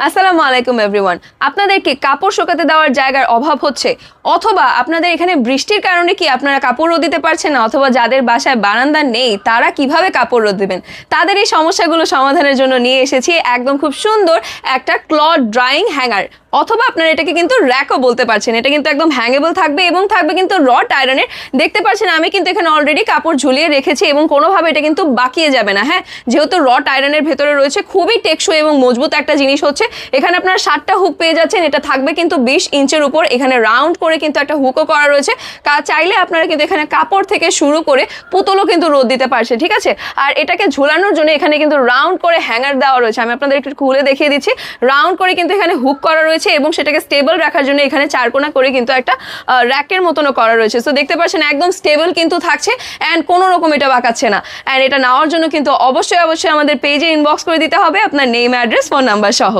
আসসালামু আলাইকুম এভরিওয়ান। আপনাদের কি কাপড় শুকাতে দেওয়ার জায়গার অভাব হচ্ছে, অথবা আপনাদের এখানে বৃষ্টির কারণে কি আপনারা কাপড় রোদ দিতে পারছেন না, অথবা যাদের বাসায় বারান্দা নেই তারা কিভাবে কাপড় রোদ দিবেন, তাদের এই সমস্যাগুলো সমাধানের জন্য নিয়ে এসেছি একদম খুব সুন্দর একটা ক্লথ ড্রাইং হ্যাঙ্গার, অথবা আপনারা এটাকে কিন্তু র্যাকও বলতে পারছেন। এটা কিন্তু একদম হ্যাঙ্গেবল থাকবে এবং থাকবে কিন্তু রড আয়রনের। দেখতে পাচ্ছেন আমি কিন্তু এখানে অলরেডি কাপড় ঝুলিয়ে রেখেছি এবং কোনোভাবে এটা কিন্তু বাকিয়ে যাবে না। হ্যাঁ, যেহেতু রড আয়রনের ভেতরে রয়েছে, খুবই টেকসই এবং মজবুত একটা জিনিস হচ্ছে। এখানে আপনারা 7টা হুক পেয়ে যাচ্ছেন। এটা থাকবে কিন্তু 20 ইঞ্চের উপর। এখানে রাউন্ড করে কিন্তু একটা হুকও করা রয়েছে। চাইলে আপনারা কিন্তু এখানে কাপড় থেকে শুরু করে পুতুলও কিন্তু রোদ দিতে পারছে, ঠিক আছে। আর এটাকে ঝোলানোর জন্য এখানে কিন্তু রাউন্ড করে হ্যাঙ্গার দেওয়া রয়েছে। আমি আপনাদের একটু খুলে দেখিয়ে দিচ্ছি। রাউন্ড করে কিন্তু এখানে হুক করা রয়েছে এবং সেটাকে স্টেবল রাখার জন্য এখানে চারকোনা করে কিন্তু একটা র্যাকের মতনও করা রয়েছে। সো দেখতে পাচ্ছেন একদম স্টেবল কিন্তু থাকছে অ্যান্ড কোনো রকম এটা বাঁকাচ্ছে না। অ্যান্ড এটা নেওয়ার জন্য কিন্তু অবশ্যই আমাদের পেজে ইনবক্স করে দিতে হবে আপনার নেম, অ্যাড্রেস, ফোন নাম্বার সহ।